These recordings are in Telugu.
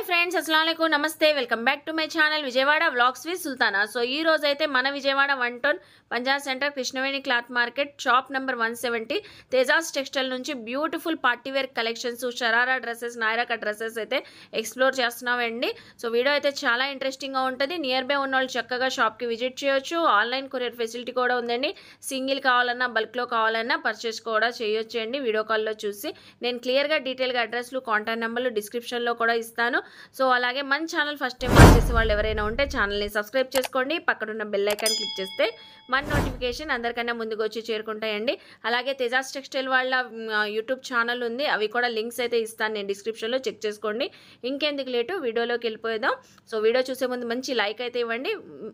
హాయ్ ఫ్రెండ్స్, అస్సలాముఅలైకుం, నమస్తే. Welcome back to my channel Vijayawada vlogs with Sultana. So ఈ రోజు అయితే మన Vijayawada 1 town Punjab centre Krishnaveni cloth market shop number 170 Tejas textile నుంచి beautiful party wear collections, sharara dresses, Naira cut dresses అయితే ఎక్స్ప్లోర్ చేస్తున్నామండి. సో వీడియో అయితే చాలా ఇంట్రెస్టింగ్గా ఉంటుంది. నియర్ బై ఉన్న వాళ్ళు చక్కగా షాప్కి విజిట్ చేయొచ్చు. ఆన్లైన్ కొరియర్ ఫెసిలిటీ కూడా ఉందండి. సింగిల్ కావాలన్నా బల్క్లో కావాలన్నా పర్చేస్ కూడా చేయొచ్చు అండి. వీడియో కాల్లో చూసి నేను క్లియర్గా డీటెయిల్గా అడ్రస్లు, కాంటాక్ట్ నెంబర్లు డిస్క్రిప్షన్లో కూడా ఇస్తాను. సో అలాగే మన ఛానల్ ఫస్ట్ టైం వాచ్ చేసే వాళ్ళు ఎవరైనా ఉంటే ఛానల్ని సబ్స్క్రైబ్ చేసుకోండి. పక్కనున్న బెల్ ఐకాన్ క్లిక్ చేస్తే మన నోటిఫికేషన్ అందరికన్నా ముందుకు వచ్చి చేరుకుంటాయండి. అలాగే తేజాస్ టెక్స్టైల్ వాళ్ళ యూట్యూబ్ ఛానల్ ఉంది, అవి కూడా లింక్స్ అయితే ఇస్తాను నేను డిస్క్రిప్షన్లో, చెక్ చేసుకోండి. ఇంకెందుకు లేటు వీడియోలోకి వెళ్ళిపోదాం. సో వీడియో చూసే ముందు మంచి లైక్ అయితే ఇవ్వండి,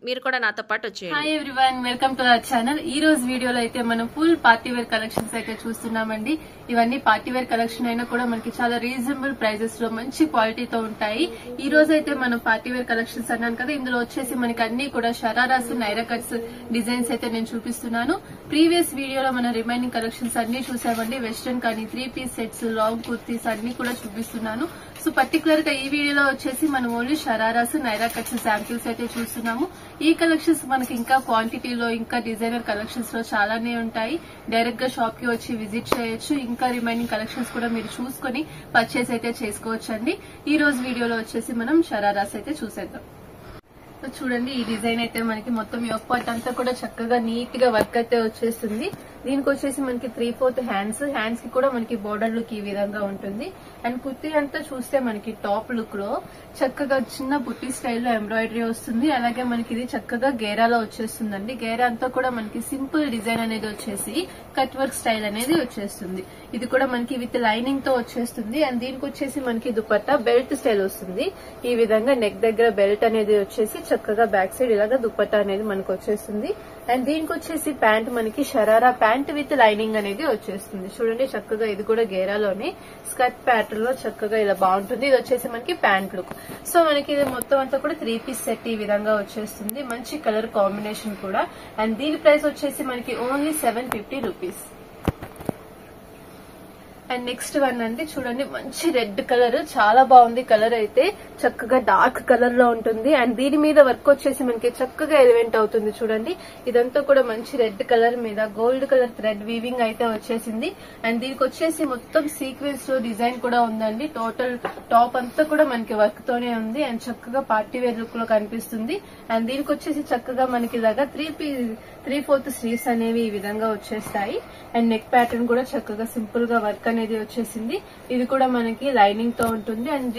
మీరు కూడా నాతో పాటు వచ్చేయండి. Hi everyone, welcome to our channel. ఈ రోజు వీడియోలో అయితే మనం ఫుల్ పార్టీవేర్ కలెక్షన్స్ అయితే చూస్తున్నామండి. ఇవన్నీ పార్టీవేర్ కలెక్షన్ అయినా కూడా మనకి చాలా రీజనబుల్ ప్రైజెస్ లో మంచి క్వాలిటీతో ఉంటాయి. ఈ రోజు అయితే మనం పార్టీవేర్ కలెక్షన్స్ అన్నాను కదా, ఇందులో వచ్చేసి మనకి అన్ని కూడా షరారాస్, నైరా కట్స్ డిజైన్స్ అయితే నేను చూపిస్తున్నాను. ప్రీవియస్ వీడియోలో మన రిమైనింగ్ కలెక్షన్స్ అన్ని చూసామండి. వెస్టర్న్ కానీ 3 పీస్ సెట్స్, లాంగ్ కుర్తీస్ అన్ని కూడా చూపిస్తున్నాను. సో పర్టికులర్ గా ఈ వీడియోలో వచ్చేసి మనం only shararas, Naira cuts samples అయితే చూస్తున్నాము. ఈ కలెక్షన్స్ మనకి ఇంకా క్వాంటిటీలో, ఇంకా డిజైనర్ కలెక్షన్స్ లో చాలానే ఉంటాయి. డైరెక్ట్ గా షాప్ కి వచ్చి విజిట్ చేయొచ్చు. ఇంకా రిమైనింగ్ కలెక్షన్స్ కూడా మీరు చూసుకుని పర్చేస్ అయితే చేసుకోవచ్చు అండి. ఈ రోజు వీడియోలో వచ్చేసి మనం షరారాస్ అయితే చూసేద్దాం. చూడండి, ఈ డిజైన్ అయితే మనకి మొత్తం యోక్ పార్ట్ అంతా కూడా చక్కగా నీట్ గా వర్క్ అయితే వచ్చేస్తుంది. దీనికి వచ్చేసి మనకి 3/4 హ్యాండ్స్ కి కూడా మనకి బోర్డర్ లుక్ ఈ విధంగా ఉంటుంది. అండ్ కుర్తీ అంతా చూస్తే మనకి టాప్ లుక్ లో చక్కగా చిన్న బుట్టి స్టైల్లో ఎంబ్రాయిడరీ వస్తుంది. అలాగే మనకి ఇది చక్కగా గేరాలో వచ్చేస్తుందండి. గేరా అంతా కూడా మనకి సింపుల్ డిజైన్ అనేది వచ్చేసి కట్ వర్క్ స్టైల్ అనేది వచ్చేస్తుంది. ఇది కూడా మనకి విత్ లైనింగ్ తో వచ్చేస్తుంది. అండ్ దీనికి వచ్చేసి మనకి దుపట్టా బెల్ట్ స్టైల్ వస్తుంది. ఈ విధంగా నెక్ దగ్గర బెల్ట్ అనేది వచ్చేసి చక్కగా బ్యాక్ సైడ్ ఇలాగా దుపట్టా అనేది మనకు వచ్చేస్తుంది. అండ్ దీనికి వచ్చేసి ప్యాంట్ మనకి షరారా ప్యాంట్ విత్ లైనింగ్ అనేది వచ్చేస్తుంది. చూడండి, చక్కగా ఇది కూడా గేరాలోనే స్కర్ట్ ప్యాటర్న్ లో చక్కగా ఇలా బాగుంటుంది. ఇది వచ్చేసి మనకి ప్యాంట్ లుక్. సో మనకి ఇది మొత్తం అంతా కూడా 3 పీస్ సెట్ ఈ విధంగా వచ్చేస్తుంది. మంచి కలర్ కాంబినేషన్ కూడా. అండ్ దీని ప్రైస్ వచ్చేసి మనకి only 750 rupees. And next one అండి, చూడండి మంచి రెడ్ కలర్, చాలా బాగుంది. కలర్ అయితే చక్కగా డార్క్ కలర్ లో ఉంటుంది. అండ్ దీని మీద వర్క్ వచ్చేసి మనకి చక్కగా ఎలివెంట్ అవుతుంది. చూడండి, ఇదంతా కూడా మంచి రెడ్ కలర్ మీద గోల్డ్ కలర్ థ్రెడ్ వీవింగ్ అయితే వచ్చేసింది. అండ్ దీనికి వచ్చేసి మొత్తం సీక్వెన్స్ లో డిజైన్ కూడా ఉందండి. టోటల్ టాప్ అంతా కూడా మనకి వర్క్ తోనే ఉంది. అండ్ చక్కగా పార్టీ వేర్ లుక్ లో కనిపిస్తుంది. అండ్ దీనికి వచ్చేసి చక్కగా మనకి ఇలాగా 3/4 స్లీవ్స్ అనేవి ఈ విధంగా వచ్చేస్తాయి. అండ్ నెక్ ప్యాటర్న్ కూడా చక్కగా సింపుల్ గా వర్క్ అనేది వచ్చేసింది. ఇది కూడా మనకి లైనింగ్ తో ఉంటుంది. అండ్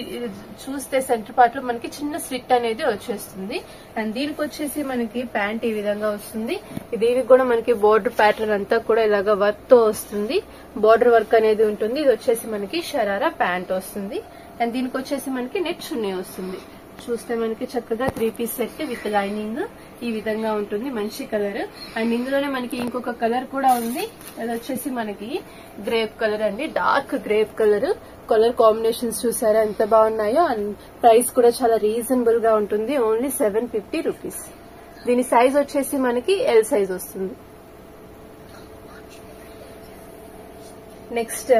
చూస్తే సెంటర్ పార్ట్ లో మనకి చిన్న స్లిట్ అనేది వచ్చేస్తుంది. అండ్ దీనికి వచ్చేసి మనకి ప్యాంట్ ఈ విధంగా వస్తుంది. దీనికి కూడా మనకి బోర్డర్ ప్యాటర్న్ అంతా కూడా ఇలాగా వర్క్ తో వస్తుంది. బోర్డర్ వర్క్ అనేది ఉంటుంది. ఇది వచ్చేసి మనకి షరారా ప్యాంట్ వస్తుంది. అండ్ దీనికి వచ్చేసి మనకి నెట్ చున్నీ వస్తుంది. చూస్తే మనకి చక్కగా 3 పీస్ సెట్ విత్ లైనింగ్ ఈ విధంగా ఉంటుంది. మంచి కలర్. అండ్ ఇందులోనే మనకి ఇంకొక కలర్ కూడా ఉంది. అది వచ్చేసి మనకి గ్రేప్ కలర్ అండి. Dark grape colour. Colour combinations చూసారా ఎంత బాగున్నాయో. అండ్ ప్రైస్ కూడా చాలా రీజనబుల్ గా ఉంటుంది. Only 750 rupees. దీని సైజ్ వచ్చేసి మనకి ఎల్ సైజ్ వస్తుంది. నెక్స్ట్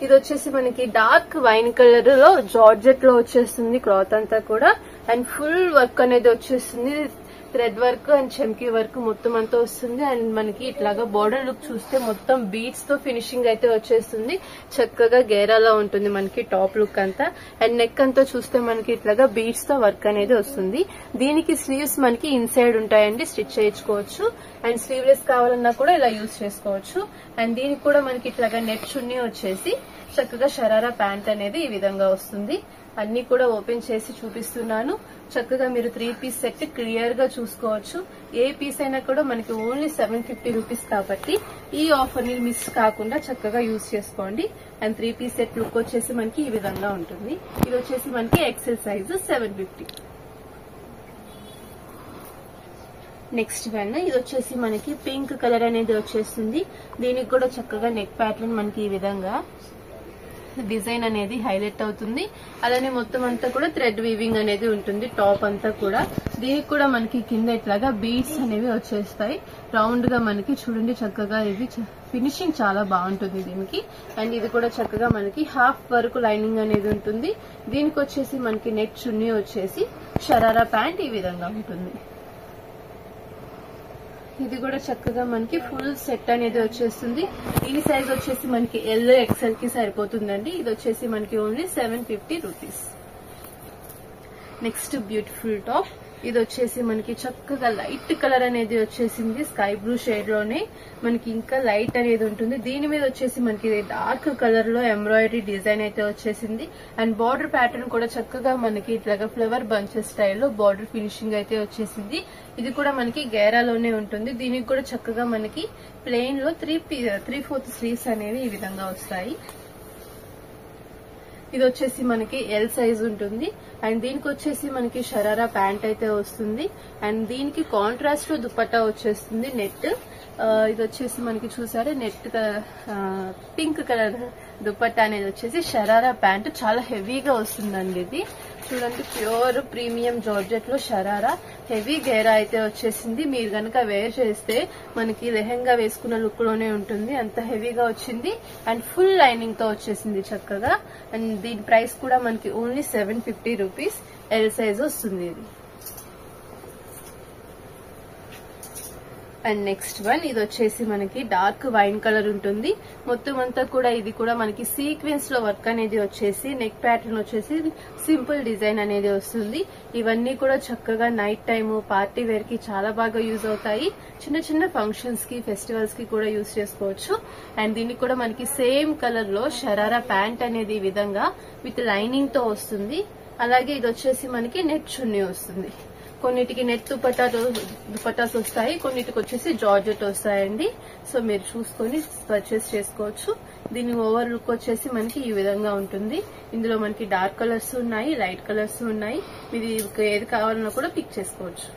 ఇది వచ్చేసి మనకి డార్క్ వైన్ కలర్ లో జార్జెట్ లో వచ్చేస్తుంది క్లాత్ అంతా కూడా. అండ్ ఫుల్ వర్క్ అనేది వచ్చేస్తుంది. థ్రెడ్ వర్క్ అండ్ చెమ్కీ వర్క్ మొత్తం అంతా వస్తుంది. అండ్ మనకి ఇట్లాగా బోర్డర్ లుక్ చూస్తే మొత్తం బీడ్స్ తో ఫినిషింగ్ అయితే వచ్చేస్తుంది. చక్కగా గేరాలో ఉంటుంది మనకి టాప్ లుక్ అంతా. అండ్ నెక్ అంతా చూస్తే మనకి ఇట్లాగా బీడ్స్ తో వర్క్ అనేది వస్తుంది. దీనికి స్లీవ్స్ మనకి ఇన్సైడ్ ఉంటాయండి, స్టిచ్ చేయించుకోవచ్చు. అండ్ స్లీవ్లెస్ కావాలన్నా కూడా ఇలా యూజ్ చేసుకోవచ్చు. అండ్ దీనికి కూడా మనకి ఇట్లాగా నెట్ చున్నీ వచ్చేసి చక్కగా షరారా ప్యాంట్ అనేది ఈ విధంగా వస్తుంది. అన్ని కూడా ఓపెన్ చేసి చూపిస్తున్నాను. చక్కగా మీరు 3 పీస్ సెట్ క్లియర్ గా చూసుకోవచ్చు. ఏ పీస్ అయినా కూడా మనకి ఓన్లీ 750 రూపీస్ కాబట్టి ఈ ఆఫర్ ని మిస్ కాకుండా చక్కగా యూజ్ చేసుకోండి. అండ్ 3 పీస్ సెట్ లుక్ వచ్చేసి మనకి ఈ విధంగా ఉంటుంది. ఇది వచ్చేసి మనకి ఎక్సెల్ సైజ్ 750. నెక్స్ట్ వన్, ఇది వచ్చేసి మనకి పింక్ కలర్ అనేది వచ్చేస్తుంది. దీనికి కూడా చక్కగా నెక్ ప్యాటర్న్ మనకి ఈ విధంగా డిజైన్ అనేది హైలైట్ అవుతుంది. అలానే మొత్తం అంతా కూడా థ్రెడ్ వీవింగ్ అనేది ఉంటుంది టాప్ అంతా కూడా. దీనికి కూడా మనకి కింద ఇట్లాగా బీడ్స్ అనేవి వచ్చేస్తాయి. రౌండ్ గా మనకి చూడండి చక్కగా ఇది ఫినిషింగ్ చాలా బాగుంటుంది దీనికి. అండ్ ఇది కూడా చక్కగా మనకి హాఫ్ వరకు లైనింగ్ అనేది ఉంటుంది. దీనికి వచ్చేసి మనకి నెట్ చున్నీ వచ్చేసి షరారా ప్యాంట్ ఈ విధంగా ఉంటుంది. ఇది కూడా చక్కగా మనకి ఫుల్ సెట్ అనేది వచ్చేస్తుంది. ఈ సైజ్ వచ్చేసి మనకి ఎల్ ఎక్స్ఎల్ కి సరిపోతుందండి. ఇది వచ్చేసి మనకి only 750 rupees. Next beautiful top. ఇది వచ్చేసి మనకి చక్కగా లైట్ కలర్ అనేది వచ్చేసింది. స్కై బ్లూ షేడ్ లోనే మనకి ఇంకా లైట్ అనేది ఉంటుంది. దీని మీద వచ్చేసి మనకి డార్క్ కలర్ లో ఎంబ్రాయిడరీ డిజైన్ అయితే వచ్చేసింది. అండ్ బార్డర్ ప్యాటర్న్ కూడా చక్కగా మనకి ఇట్లాగా ఫ్లవర్ బంచెస్ స్టైల్లో బార్డర్ ఫినిషింగ్ అయితే వచ్చేసింది. ఇది కూడా మనకి గేరాలోనే ఉంటుంది. దీనికి కూడా చక్కగా మనకి ప్లెయిన్ లో 3/4 స్లీవ్స్ అనేవి ఈ విధంగా వస్తాయి. ఇది వచ్చేసి మనకి ఎల్ సైజ్ ఉంటుంది. అండ్ దీనికి వచ్చేసి మనకి షరారా ప్యాంట్ అయితే వస్తుంది. అండ్ దీనికి కాంట్రాస్ట్ లో దుపట్టా వచ్చేస్తుంది నెట్. ఇది వచ్చేసి మనకి చూసారా నెట్ పింక్ కలర్ దుపట్టా అనేది వచ్చేసి షరారా ప్యాంట్ చాలా హెవీగా వస్తుందండి. ఇది చూడండి ప్యూర్ ప్రీమియం జార్జెట్ లో షరారా హెవీ గేరా అయితే వచ్చేసింది. మీరు గనక వేర్ చేస్తే మనకి లెహంగా వేసుకున్న లుక్ లోనే ఉంటుంది. అంత హెవీగా వచ్చింది. అండ్ ఫుల్ లైనింగ్ తో వచ్చేసింది చక్కగా. అండ్ దీని ప్రైస్ కూడా మనకి ఓన్లీ 750 రూపీస్. ఎల్ సైజ్ వస్తుంది ఇది. అండ్ నెక్స్ట్ వన్ ఇది వచ్చేసి మనకి డార్క్ వైన్ కలర్ ఉంటుంది. మొత్తం అంతా కూడా ఇది కూడా మనకి సీక్వెన్స్ లో వర్క్ అనేది వచ్చేసి నెక్ ప్యాటర్న్ వచ్చేసి సింపుల్ డిజైన్ అనేది వస్తుంది. ఇవన్నీ కూడా చక్కగా నైట్ టైమ్ పార్టీ వేర్ కి చాలా బాగా యూజ్ అవుతాయి. చిన్న చిన్న ఫంక్షన్స్ కి ఫెస్టివల్స్ కి కూడా యూజ్ చేసుకోవచ్చు. అండ్ దీనికి కూడా మనకి సేమ్ కలర్ లో షరారా ప్యాంట్ అనేది ఈ విధంగా విత్ లైనింగ్ తో వస్తుంది. అలాగే ఇది వచ్చేసి మనకి నెట్ చున్నీ వస్తుంది. కొన్నిటికి నెట్ దుపట్టాస్ వస్తాయి, కొన్నిటికి వచ్చేసి జార్జెట్ వస్తాయండి. సో మీరు చూసుకొని పర్చేస్ చేసుకోవచ్చు. దీని ఓవర్ లుక్ వచ్చేసి మనకి ఈ విధంగా ఉంటుంది. ఇందులో మనకి డార్క్ కలర్స్ ఉన్నాయి, లైట్ కలర్స్ ఉన్నాయి. మీరు ఏది కావాలన్నా కూడా పిక్ చేసుకోవచ్చు.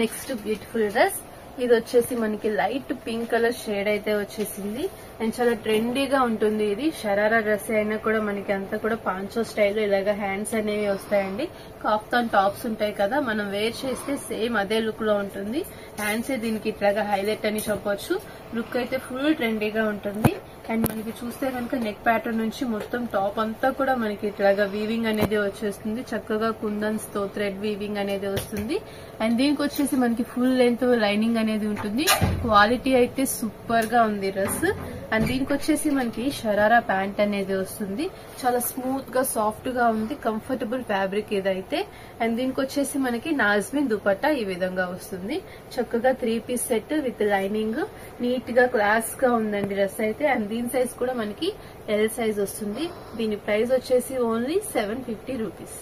Next beautiful dress. ఇది వచ్చేసి మనకి లైట్ పింక్ కలర్ షేడ్ అయితే వచ్చేసింది. అండ్ చాలా ట్రెండీగా ఉంటుంది. ఇది షరారా డ్రెస్ అయినా కూడా మనకి అంతా కూడా పాంచో స్టైల్లో ఇలాగా హ్యాండ్స్ అనేవి వస్తాయండి. కాఫ్తాన్ టాప్స్ ఉంటాయి కదా, మనం వేర్ చేస్తే సేమ్ అదే లుక్ లో ఉంటుంది. హ్యాండ్స్ దీనికి ఇట్లాగా హైలైట్ అని చెప్పొచ్చు. లుక్ అయితే ఫుల్ ట్రెండీగా ఉంటుంది. అండ్ మనకి చూస్తే కనుక నెక్ ప్యాటర్న్ నుంచి మొత్తం టాప్ అంతా కూడా మనకి ఇట్లాగా వీవింగ్ అనేది వచ్చేస్తుంది. చక్కగా కుందన్స్ తో థ్రెడ్ వీవింగ్ అనేది వస్తుంది. అండ్ దీనికి వచ్చేసి మనకి ఫుల్ లెంత్ లైనింగ్ అనేది ఉంటుంది. క్వాలిటీ అయితే సూపర్ గా ఉంది డ్రెస్. అండ్ దీనికి వచ్చేసి మనకి షరారా ప్యాంట్ అనేది వస్తుంది. చాలా స్మూత్ గా సాఫ్ట్ గా ఉంది. కంఫర్టబుల్ ఫ్యాబ్రిక్ ఇదైతే. అండ్ దీనికి వచ్చేసి మనకి నాజ్మిన్ దుపట్టా ఈ విధంగా వస్తుంది. చక్కగా 3 piece set with lining neat గా క్లాస్ గా ఉందండి డ్రెస్ అయితే. అండ్ దీని సైజ్ కూడా మనకి ఎల్ సైజ్ వస్తుంది. దీని ప్రైస్ వచ్చేసి ఓన్లీ 750 రూపీస్.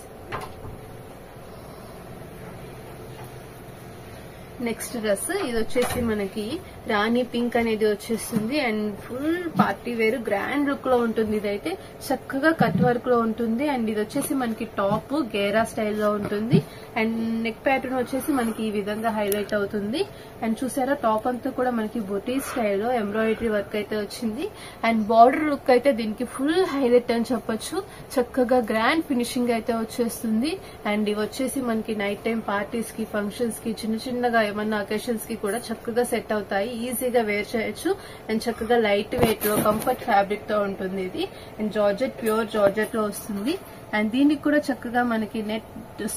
నెక్స్ట్ డ్రెస్ ఇది వచ్చేసి మనకి రాణి పింక్ అనేది వచ్చేస్తుంది. And full party wear grand look లో ఉంటుంది. ఇదైతే చక్కగా కట్ వర్క్ లో ఉంటుంది. అండ్ ఇది వచ్చేసి మనకి టాప్ గేరా స్టైల్లో ఉంటుంది. అండ్ నెక్ ప్యాటర్న్ వచ్చేసి మనకి ఈ విధంగా హైలైట్ అవుతుంది. అండ్ చూసారా టాప్ అంతా కూడా మనకి బొటీ స్టైల్లో ఎంబ్రాయిడరీ వర్క్ అయితే వచ్చింది. అండ్ బార్డర్ లుక్ అయితే దీనికి ఫుల్ హైలైట్ అని చెప్పొచ్చు. చక్కగా గ్రాండ్ ఫినిషింగ్ అయితే వచ్చేస్తుంది. అండ్ ఇవి వచ్చేసి మనకి నైట్ టైం పార్టీస్ కి ఫంక్షన్స్ కి చిన్నగా ఏమన్నా అకేషన్స్ కి కూడా చక్కగా సెట్ అవుతాయి. ఈజీగా వేర్ చేయొచ్చు. అండ్ చక్కగా లైట్ వెయిట్ లో కంఫర్ట్ ఫ్యాబ్రిక్ తో ఉంటుంది ఇది. అండ్ జార్జెట్ ప్యూర్ జార్జెట్ లో వస్తుంది. అండ్ దీనికి కూడా చక్కగా మనకి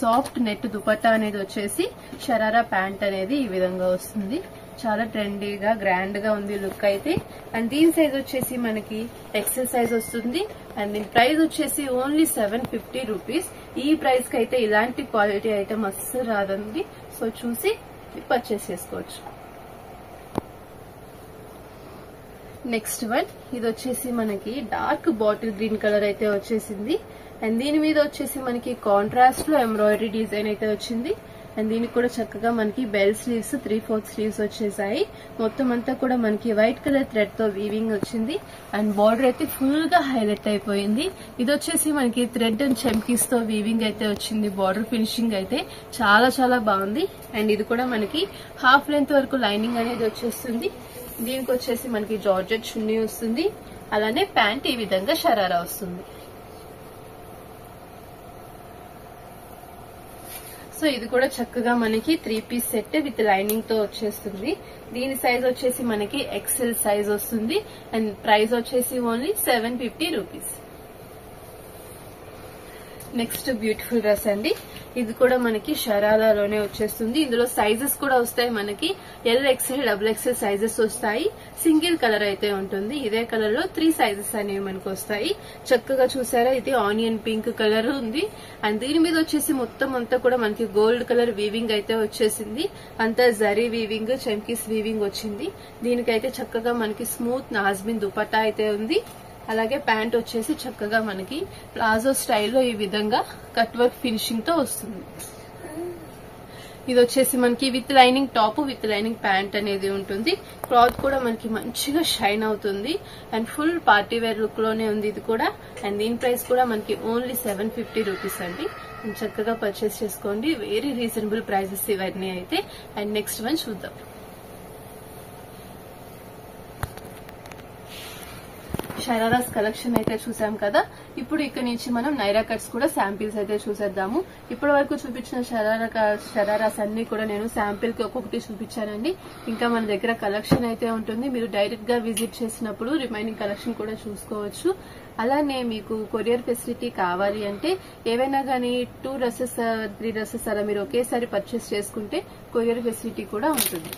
సాఫ్ట్ నెట్ దుపట్టా అనేది వచ్చేసి షరారా ప్యాంట్ అనేది ఈ విధంగా వస్తుంది. చాలా ట్రెండీగా గ్రాండ్ గా ఉంది లుక్ అయితే. అండ్ దీని సైజ్ వచ్చేసి మనకి ఎక్సెల్ సైజ్ వస్తుంది. అండ్ దీని ప్రైస్ వచ్చేసి ఓన్లీ 750 రూపీస్. ఈ ప్రైస్ కి అయితే ఇలాంటి క్వాలిటీ ఐటమ్ అస్సలు రాదండి. సో చూసి పర్చేస్ చేసుకోవచ్చు. నెక్స్ట్ వన్ ఇది వచ్చేసి మనకి డార్క్ బాటిల్ గ్రీన్ కలర్ అయితే వచ్చేసింది. అండ్ దీని మీద వచ్చేసి మనకి కాంట్రాస్ట్ లో ఎంబ్రాయిడరీ డిజైన్ అయితే వచ్చింది. అండ్ దీనికి కూడా చక్కగా మనకి బెల్ స్లీవ్స్ 3/4 స్లీవ్స్ వచ్చేసాయి. మొత్తం అంతా కూడా మనకి వైట్ కలర్ థ్రెడ్ తో వీవింగ్ వచ్చింది. అండ్ బార్డర్ అయితే ఫుల్ గా హైలైట్ అయిపోయింది. ఇది వచ్చేసి మనకి థ్రెడ్ అండ్ చమ్కీస్ తో వీవింగ్ అయితే వచ్చింది. బార్డర్ ఫినిషింగ్ అయితే చాలా చాలా బాగుంది. అండ్ ఇది కూడా మనకి హాఫ్ లెంత్ వరకు లైనింగ్ అనేది వచ్చేస్తుంది. దీనికి వచ్చేసి మనకి జార్జెట్ చున్నీ వస్తుంది. అలానే ప్యాంట్ ఈ విధంగా షరారా వస్తుంది. సో ఇది కూడా చక్కగా మనకి 3 పీస్ సెట్ విత్ లైనింగ్ తో వచ్చేస్తుంది. దీని సైజ్ వచ్చేసి మనకి ఎక్సెల్ సైజ్ వస్తుంది అండ్ ప్రైస్ వచ్చేసి only 750 rupees. Next beautiful dress అండి. ఇది కూడా మనకి షరారాలోనే వచ్చేస్తుంది. ఇందులో సైజెస్ కూడా వస్తాయి మనకి. LXL, XXL సైజెస్ వస్తాయి. సింగిల్ కలర్ అయితే ఉంటుంది. ఇదే కలర్ లో 3 సైజెస్ అనేవి మనకు వస్తాయి. చక్కగా చూసారా, ఇది ఆనియన్ పింక్ కలర్ ఉంది అండ్ దీని మీద వచ్చేసి మొత్తం అంతా కూడా మనకి గోల్డ్ కలర్ వీవింగ్ అయితే వచ్చేసింది. అంతా జరీ వీవింగ్, చమ్కీస్ వీవింగ్ వచ్చింది. దీనికైతే చక్కగా మనకి స్మూత్ నాజ్మిన్ దుపట్టా అయితే ఉంది. అలాగే ప్యాంట్ వచ్చేసి చక్కగా మనకి ప్లాజో స్టైల్లో ఈ విధంగా కట్ వర్క్ ఫినిషింగ్ తో వస్తుంది. ఇది వచ్చేసి మనకి with lining top with lining pant అనేది ఉంటుంది. క్లాత్ కూడా మనకి మంచిగా షైన్ అవుతుంది and full party wear look లోనే ఉంది ఇది కూడా. అండ్ దీని ప్రైస్ కూడా మనకి ఓన్లీ 750 రూపీస్ అండి. చక్కగా పర్చేస్ చేసుకోండి. వెరీ రీజనబుల్ ప్రైజెస్ ఇవన్నీ అయితే. అండ్ నెక్స్ట్ వన్ చూద్దాం. షరారాస్ కలెక్షన్ అయితే చూసాం కదా. ఇప్పుడు ఇక్కడ నుంచి మనం నైరా కట్స్ కూడా శాంపిల్స్ అయితే చూసేద్దాము. ఇప్పటి వరకు చూపించిన షరారాస్ అన్ని కూడా నేను శాంపిల్ కి ఒక్కొక్కటి చూపించానండి. ఇంకా మన దగ్గర కలెక్షన్ అయితే ఉంటుంది. మీరు డైరెక్ట్ గా విజిట్ చేసినప్పుడు రిమైనింగ్ కలెక్షన్ కూడా చూసుకోవచ్చు. అలానే మీకు కొరియర్ ఫెసిలిటీ కావాలి అంటే ఏవైనా కానీ 2 డ్రెస్సెస్ 3 డ్రెస్సెస్ అలా మీరు ఒకేసారి పర్చేస్ చేసుకుంటే కొరియర్ ఫెసిలిటీ కూడా ఉంటుంది.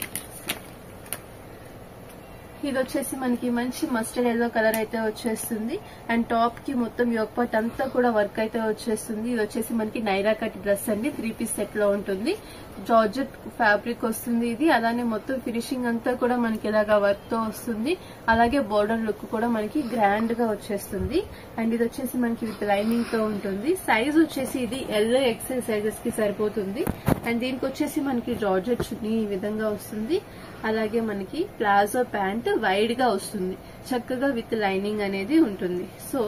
ఇది వచ్చేసి మనకి మంచి మస్టర్డ్ ఎల్లో కలర్ అయితే వచ్చేస్తుంది అండ్ టాప్ కి మొత్తం యోక్ పార్ట్ అంతా కూడా వర్క్ అయితే వచ్చేస్తుంది. ఇది వచ్చేసి మనకి నైరా కట్ డ్రెస్ అండి. 3 పీస్ సెట్ లో ఉంటుంది. జార్జెట్ ఫ్యాబ్రిక్ వస్తుంది ఇది. అలానే మొత్తం ఫినిషింగ్ అంతా కూడా మనకి ఇలాగా వర్క్ తో వస్తుంది. అలాగే బోర్డర్ లుక్ కూడా మనకి గ్రాండ్ గా వచ్చేస్తుంది. అండ్ ఇది వచ్చేసి మనకి విత్ లైనింగ్ తో ఉంటుంది. సైజ్ వచ్చేసి ఇది LXL సైజెస్ కి సరిపోతుంది. అండ్ దీనికి వచ్చేసి మనకి జార్జెట్ చున్నీ ఈ విధంగా వస్తుంది. అలాగే మనకి ప్లాజో ప్యాంట్ వైడ్ గా వస్తుంది. చక్కగా విత్ లైనింగ్ అనేది ఉంటుంది. సో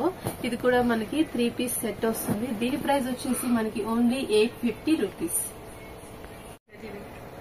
ఇది కూడా మనకి 3 పీస్ సెట్ వస్తుంది. దీని ప్రైస్ వచ్చేసి మనకి only 850 rupees.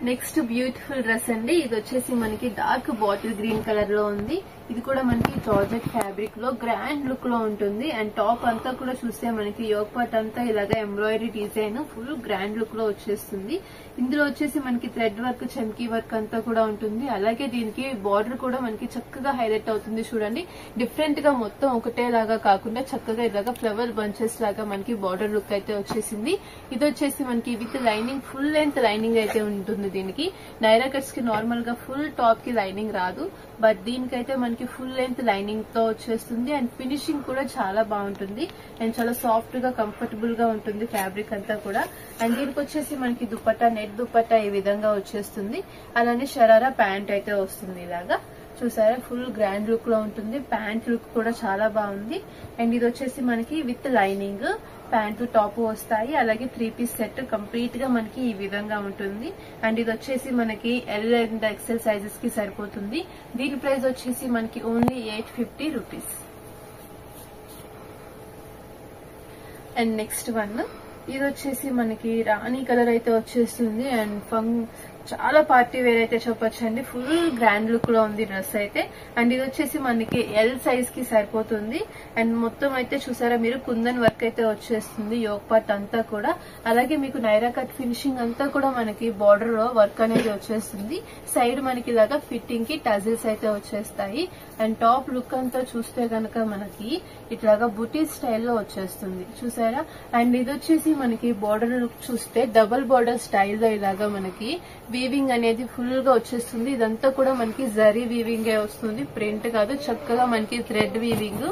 Next beautiful dress అండి. ఇది వచ్చేసి మనకి డార్క్ బాటిల్ గ్రీన్ కలర్ లో ఉంది. ఇది కూడా మనకి జార్జెట్ ఫ్యాబ్రిక్ లో గ్రాండ్ లుక్ లో ఉంటుంది. అండ్ టాప్ అంతా కూడా చూస్తే మనకి యోక్ పార్ట్ అంతా ఇలాగా embroidery design full grand look లో వచ్చేస్తుంది. ఇందులో వచ్చేసి మనకి థ్రెడ్ వర్క్, చమ్కీ వర్క్ అంతా కూడా ఉంటుంది. అలాగే దీనికి బార్డర్ కూడా మనకి చక్కగా హైలైట్ అవుతుంది. చూడండి, డిఫరెంట్ గా మొత్తం ఒకటే లాగా కాకుండా చక్కగా ఇలాగా ఫ్లవర్ బంచెస్ లాగా మనకి బార్డర్ లుక్ అయితే వచ్చేసింది. ఇది వచ్చేసి మనకి with lining, full length lining అయితే ఉంటుంది. దీనికి నైరా కట్స్ కి నార్మల్ గా ఫుల్ టాప్ కి లైనింగ్ రాదు, బట్ దీనికైతే మనకి ఫుల్ లెంత్ లైనింగ్ తో వచ్చేస్తుంది. అండ్ ఫినిషింగ్ కూడా చాలా బాగుంటుంది అండ్ చాలా సాఫ్ట్ గా కంఫర్టబుల్ గా ఉంటుంది ఫ్యాబ్రిక్ అంతా కూడా. అండ్ దీనికి వచ్చేసి మనకి దుపట్టా, నెట్ దుపట్టా ఈ విధంగా వచ్చేస్తుంది. అలానే షరారా ప్యాంట్ అయితే వస్తుంది. ఇలాగా చూసారా, ఫుల్ గ్రాండ్ లుక్ లో ఉంటుంది. ప్యాంట్ లుక్ కూడా చాలా బాగుంది. అండ్ ఇది వచ్చేసి మనకి విత్ లైనింగ్ ప్యాంటు టాప్ వస్తాయి. అలాగే 3 పీస్ సెట్ కంప్లీట్ గా మనకి ఈ విధంగా ఉంటుంది. అండ్ ఇది వచ్చేసి మనకి L అండ్ XL సైజెస్ కి సరిపోతుంది. దీని ప్రైస్ వచ్చేసి మనకి only 850 rupees. And next one, ఇది వచ్చేసి మనకి రాణి కలర్ అయితే వచ్చేస్తుంది. అండ్ చాలా పార్టీ వేర్ అయితే చెప్పొచ్చండి. ఫుల్ గ్రాండ్ లుక్ లో ఉంది డ్రెస్ అయితే. అండ్ ఇది వచ్చేసి మనకి L సైజ్ కి సరిపోతుంది. అండ్ మొత్తం అయితే చూసారా మీరు, కుందన్ వర్క్ అయితే వచ్చేస్తుంది యోక్ పార్ట్ అంతా కూడా. అలాగే మీకు నైరా కట్ ఫినిషింగ్ అంతా కూడా మనకి బార్డర్ లో వర్క్ అనేది వచ్చేస్తుంది. సైడ్ మనకి ఇలాగా ఫిట్టింగ్ కి టజిల్స్ అయితే వచ్చేస్తాయి. అండ్ టాప్ లుక్ అంతా చూస్తే గనక మనకి ఇట్లాగా బుటీ స్టైల్లో వచ్చేస్తుంది. చూసారా, అండ్ ఇది వచ్చేసి మనకి బార్డర్ లుక్ చూస్తే డబుల్ బార్డర్ స్టైల్లో ఇలాగా మనకి వీవింగ్ అనేది ఫుల్ గా వచ్చేస్తుంది. ఇదంతా కూడా మనకి జరీ వీవింగ్ వస్తుంది, ప్రింట్ కాదు. చక్కగా మనకి thread weaving,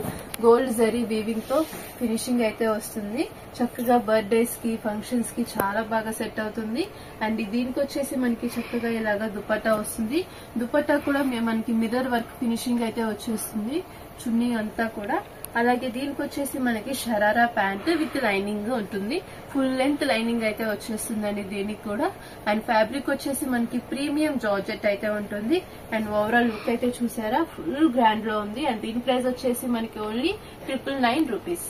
gold zari weaving తో ఫినిషింగ్ అయితే వస్తుంది. చక్కగా బర్త్డేస్ కి, ఫంక్షన్స్ కి చాలా బాగా సెట్ అవుతుంది. అండ్ దీనికి వచ్చేసి మనకి చక్కగా ఇలాగా దుపట్టా వస్తుంది. దుపట్టా కూడా మనకి మిర్రర్ వర్క్ ఫినిషింగ్ అయితే వచ్చేస్తుంది, చున్నీ అంతా కూడా. అలాగే దీనికి వచ్చేసి మనకి షరారా ప్యాంట్ విత్ లైనింగ్ ఉంటుంది. ఫుల్ లెంత్ లైనింగ్ అయితే వచ్చేస్తుందండి దీనికి కూడా. అండ్ ఫ్యాబ్రిక్ వచ్చేసి మనకి ప్రీమియం జార్జెట్ అయితే ఉంటుంది. అండ్ ఓవరాల్ లుక్ అయితే చూసారా, ఫుల్ గ్రాండ్ లో ఉంది. అండ్ దీని ప్రైస్ వచ్చేసి మనకి ఓన్లీ 999 రూపీస్.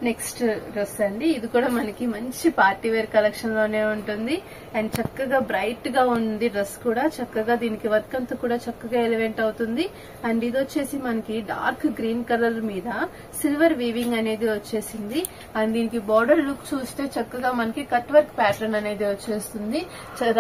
నెక్స్ట్ డ్రెస్ అండి. ఇది కూడా మనకి మంచి పార్టీ వేర్ కలెక్షన్ లోనే ఉంటుంది. అండ్ చక్కగా బ్రైట్ గా ఉంది డ్రెస్ కూడా. చక్కగా దీనికి వర్క్ అంతా కూడా చక్కగా ఎలివేట్ అవుతుంది. అండ్ ఇది వచ్చేసి మనకి డార్క్ గ్రీన్ కలర్ మీద సిల్వర్ వీవింగ్ అనేది వచ్చేసింది. అండ్ దీనికి బార్డర్ లుక్ చూస్తే చక్కగా మనకి కట్ వర్క్ ప్యాటర్న్ అనేది వచ్చేస్తుంది.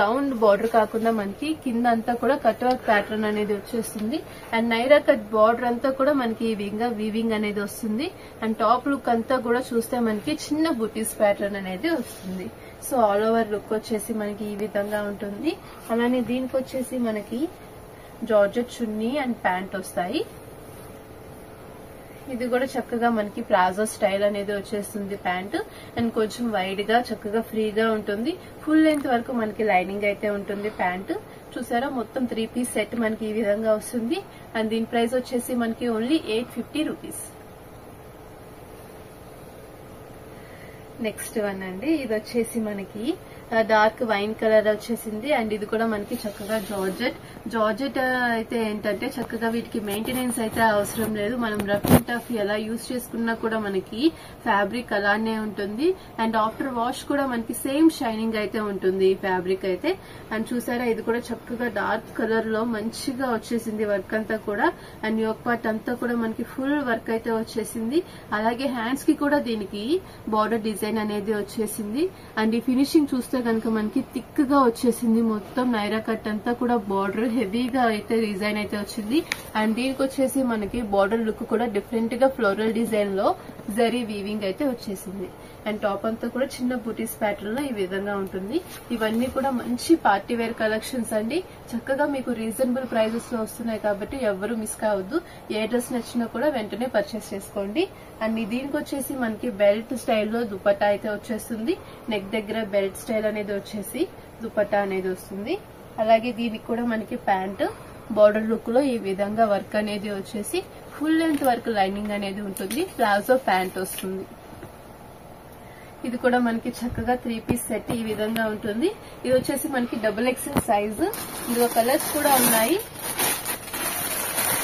రౌండ్ బార్డర్ కాకుండా మనకి కింద అంతా కూడా కట్ వర్క్ ప్యాటర్న్ అనేది వచ్చేస్తుంది. అండ్ నైరా కట్ బార్డర్ అంతా కూడా మనకి ఈ విధంగా వీవింగ్ అనేది వస్తుంది. అండ్ టాప్ లుక్ అంతా కూడా చూస్తే మనకి చిన్న బుటీస్ ప్యాటర్న్ అనేది వస్తుంది. సో ఆల్ ఓవర్ లుక్ వచ్చేసి మనకి ఈ విధంగా ఉంటుంది. అలానే దీనికి వచ్చేసి మనకి జార్జెట్ చున్నీ అండ్ ప్యాంట్ వస్తాయి. ఇది కూడా చక్కగా మనకి ప్లాజో స్టైల్ అనేది వచ్చేస్తుంది ప్యాంట్. అండ్ కొంచెం వైడ్ గా చక్కగా ఫ్రీగా ఉంటుంది. ఫుల్ లెంత్ వరకు మనకి లైనింగ్ అయితే ఉంటుంది ప్యాంట్. చూసారా మొత్తం 3 పీస్ సెట్ మనకి ఈ విధంగా వస్తుంది. అండ్ దీని ప్రైస్ వచ్చేసి మనకి ఓన్లీ 850 రూపీస్. నెక్స్ట్ వన్ అండి, ఇది వచ్చేసి మనకి డార్క్ వైన్ కలర్ వచ్చేసింది. అండ్ ఇది కూడా మనకి చక్కగా జార్జెట్ అయితే ఏంటంటే చక్కగా వీటికి మెయింటెనెన్స్ అయితే అవసరం లేదు. మనం రఫ్ అండ్ టఫ్ ఎలా యూజ్ చేసుకున్నా కూడా మనకి ఫ్యాబ్రిక్ అలానే ఉంటుంది. అండ్ ఆఫ్టర్ వాష్ కూడా మనకి సేమ్ షైనింగ్ అయితే ఉంటుంది ఈ ఫ్యాబ్రిక్ అయితే. అండ్ చూసారా ఇది కూడా చక్కగా డార్క్ కలర్ లో మంచిగా వచ్చేసింది వర్క్ అంతా కూడా. అండ్ యోక్ పార్ట్ అంతా కూడా మనకి ఫుల్ వర్క్ అయితే వచ్చేసింది. అలాగే హ్యాండ్స్ కి కూడా దీనికి బార్డర్ డిజైన్ అనేది వచ్చేసింది. అండ్ ఈ ఫినిషింగ్ చూస్తే కనుక మనకి థిక్ గా వచ్చేసింది. మొత్తం నైరా కట్ అంతా కూడా బార్డర్ హెవీగా అయితే డిజైన్ అయితే వచ్చింది. అండ్ దీనికి వచ్చేసి మనకి బార్డర్ లుక్ కూడా డిఫరెంట్ గా ఫ్లోరల్ డిజైన్ లో జరీ వీవింగ్ అయితే వచ్చేసింది. అండ్ టాప్ అంతా కూడా చిన్న బూటీస్ ప్యాటర్న్ లో ఈ విధంగా ఉంటుంది. ఇవన్నీ కూడా మంచి పార్టీ వేర్ కలెక్షన్స్ అండి. చక్కగా మీకు రీజనబుల్ ప్రైజెస్ లో వస్తున్నాయి కాబట్టి ఎవరు మిస్ కావద్దు. ఏ డ్రెస్ నచ్చినా కూడా వెంటనే పర్చేస్ చేసుకోండి. అండ్ దీనికి వచ్చేసి మనకి బెల్ట్ స్టైల్లో దుపట్టా అయితే వచ్చేస్తుంది. నెక్ దగ్గర బెల్ట్ స్టైల్ అనేది వచ్చేసి దుపట్టా అనేది వస్తుంది. అలాగే దీనికి కూడా మనకి ప్యాంట్ బార్డర్ లుక్ లో ఈ విధంగా వర్క్ అనేది వచ్చేసి ఫుల్ లెంత్ వర్క్ లైనింగ్ అనేది ఉంటుంది. ప్లాజో ప్యాంట్ వస్తుంది. ఇది కూడా మనకి చక్కగా 3 పీస్ సెట్ ఈ విధంగా ఉంటుంది. ఇది వచ్చేసి మనకి XXL సైజ్. ఇందులో కలర్స్ కూడా ఉన్నాయి.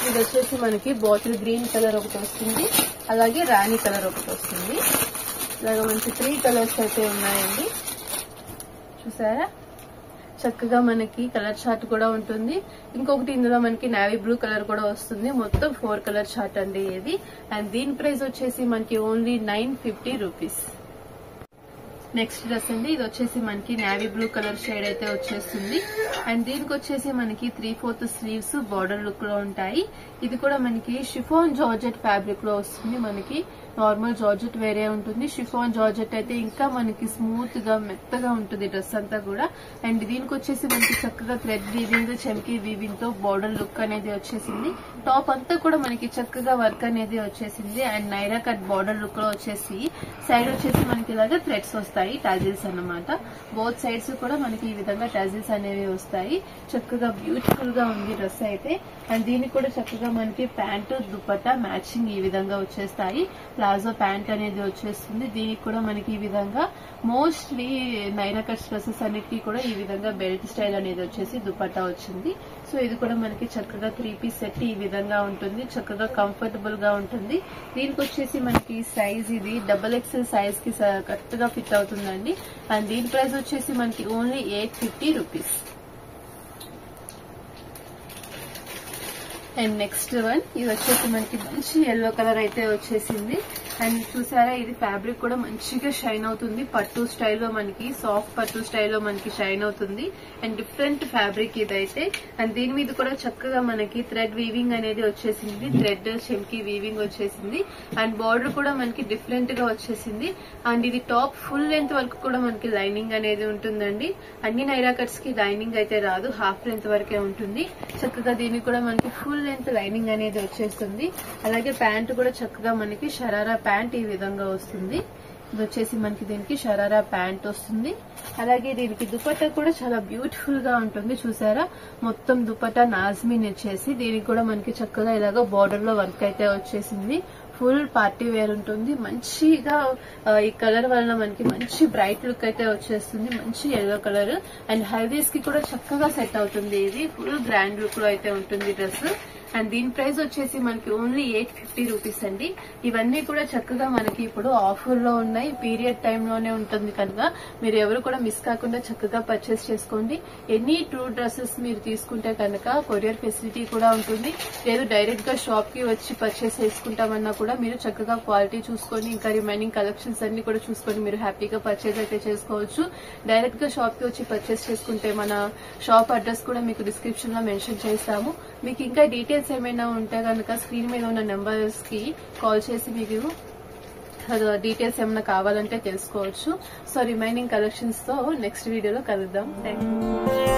ఇది వచ్చేసి మనకి బాటిల్ గ్రీన్ కలర్ ఒకటి వస్తుంది. అలాగే రాణి కలర్ ఒకటి వస్తుంది. ఇలాగ మనకి 3 కలర్స్ అయితే ఉన్నాయండి. చూసారా చక్కగా మనకి కలర్ చార్ట్ కూడా ఉంటుంది. ఇంకొకటి ఇందులో మనకి నేవీ బ్లూ కలర్ కూడా వస్తుంది. మొత్తం 4 కలర్ చార్ట్ అండి ఇది. అండ్ దీని ప్రైస్ వచ్చేసి మనకి ఓన్లీ 950 రూపీస్. నెక్స్ట్ డ్రెస్ అండి, ఇది వచ్చేసి మనకి నేవీ బ్లూ కలర్ షేడ్ అయితే వచ్చేస్తుంది. అండ్ దీనికి వచ్చేసి మనకి 3/4 స్లీవ్స్ బార్డర్ లుక్ లో ఉంటాయి. ఇది కూడా మనకి షిఫాన్ జార్జెట్ ఫ్యాబ్రిక్ లో వస్తుంది. మనకి నార్మల్ జార్జెట్ వేరే ఉంటుంది. షిఫాన్ జార్జెట్ అయితే ఇంకా మనకి స్మూత్ గా మెత్తగా ఉంటుంది డ్రెస్ అంతా కూడా. అండ్ దీనికి వచ్చేసి మనకి చక్కగా థ్రెడ్ వీవింగ్ చమ్కీ వీవింగ్ తో బార్డర్ లుక్ అనేది వచ్చేసింది. టాప్ అంతా కూడా మనకి చక్కగా వర్క్ అనేది వచ్చేసింది. And Naira cut border look లో వచ్చేసి సైడ్ వచ్చేసి మనకి ఇలాగా థ్రెడ్స్ వస్తాయి, టాజిల్స్ అన్నమాట. బోత్ సైడ్స్ కూడా మనకి ఈ విధంగా టాజిల్స్ అనేవి వస్తాయి. చక్కగా బ్యూటిఫుల్ గా ఉంది డ్రెస్ అయితే. అండ్ దీనికి కూడా చక్కగా మనకి ప్యాంటు దుపట్టా మ్యాచింగ్ ఈ విధంగా వచ్చేస్తాయి. ప్లాజో ప్యాంట్ అనేది వచ్చేస్తుంది. దీనికి కూడా మనకి ఈ విధంగా మోస్ట్లీ నైరా కట్ డ్రెస్సెస్ అన్నిటికీ కూడా ఈ విధంగా బెల్ట్ స్టైల్ అనేది వచ్చేసి దుపట్టా వచ్చింది. సో ఇది కూడా మనకి చక్కగా 3 పీస్ సెట్ ఈ విధంగా ఉంటుంది. చక్కగా కంఫర్టబుల్ గా ఉంటుంది. దీనికి వచ్చేసి మనకి సైజ్ ఇది XXL సైజ్ కి కరెక్ట్ గా ఫిట్ అవుతుందండి. అండ్ దీని ప్రైస్ వచ్చేసి మనకి only 850 rupees. And next one, ఇది వచ్చేసి మనకి మంచి ఎల్లో కలర్ అయితే వచ్చేసింది. అండ్ చూసారా ఇది ఫ్యాబ్రిక్ కూడా మంచిగా షైన్ అవుతుంది. పట్టు స్టైల్లో మనకి సాఫ్ట్ పట్టు స్టైల్లో మనకి షైన్ అవుతుంది. అండ్ డిఫరెంట్ ఫ్యాబ్రిక్ ఇదైతే. అండ్ దీని మీద కూడా చక్కగా మనకి థ్రెడ్ వీవింగ్ అనేది వచ్చేసింది. థ్రెడ్ చెమ్కి వీవింగ్ వచ్చేసింది. అండ్ బార్డర్ కూడా మనకి డిఫరెంట్ గా వచ్చేసింది. అండ్ ఇది టాప్ ఫుల్ లెంత్ వరకు కూడా మనకి లైనింగ్ అనేది ఉంటుందండి. అన్ని నైరా కట్స్ కి లైనింగ్ అయితే రాదు, హాఫ్ లెంత్ వరకే ఉంటుంది. చక్కగా దీనికి కూడా మనకి ఫుల్ లెంత్ లైనింగ్ అనేది వచ్చేస్తుంది. అలాగే ప్యాంట్ కూడా చక్కగా మనకి షరారా ప్యాంట్ ఈ విధంగా వస్తుంది. ఇది వచ్చేసి మనకి దీనికి షరారా ప్యాంట్ వస్తుంది. అలాగే దీనికి దుపట్టా కూడా చాలా బ్యూటిఫుల్ గా ఉంటుంది. చూసారా మొత్తం దుపట్టా నాజ్మిన్ వచ్చేసి దీనికి కూడా మనకి చక్కగా ఇలాగ బార్డర్ లో వర్క్ అయితే వచ్చేసింది. ఫుల్ పార్టీ వేర్ ఉంటుంది. మంచిగా ఈ కలర్ వలన మనకి మంచి బ్రైట్ లుక్ అయితే వచ్చేస్తుంది. మంచి ఎల్లో కలర్. అండ్ హల్దీస్ కి కూడా చక్కగా సెట్ అవుతుంది. ఇది ఫుల్ గ్రాండ్ లుక్ లో అయితే ఉంటుంది డ్రెస్. అండ్ దీని ప్రైస్ వచ్చేసి మనకి ఓన్లీ 850 రూపీస్ అండి. ఇవన్నీ కూడా చక్కగా మనకి ఇప్పుడు ఆఫర్ లో ఉన్నాయి, పీరియడ్ టైమ్ లోనే ఉంటుంది కనుక మీరు ఎవరు కూడా మిస్ కాకుండా చక్కగా పర్చేస్ చేసుకోండి. ఎనీ 2 డ్రెస్సెస్ మీరు తీసుకుంటే కనుక కొరియర్ ఫెసిలిటీ కూడా ఉంటుంది. లేదు డైరెక్ట్ గా షాప్ కి వచ్చి పర్చేస్ చేసుకుంటామన్నా కూడా మీరు చక్కగా క్వాలిటీ చూసుకొని ఇంకా రిమైనింగ్ కలెక్షన్స్ అన్ని కూడా చూసుకొని మీరు హ్యాపీగా పర్చేస్ అయితే చేసుకోవచ్చు. డైరెక్ట్ గా షాప్ కి వచ్చి పర్చేస్ చేసుకుంటే మన షాప్ అడ్రస్ కూడా మీకు డిస్క్రిప్షన్ లో మెన్షన్ చేస్తాము. మీకు ఇంకా డీటెయిల్స్ ఏమైనా ఉంటే కనుక స్క్రీన్ మీద ఉన్న నెంబర్స్ కి కాల్ చేసి మీకు డీటెయిల్స్ ఏమైనా కావాలంటే తెలుసుకోవచ్చు. సో రిమైనింగ్ కలెక్షన్స్ తో నెక్స్ట్ వీడియోలో కలుద్దాం. Thank you.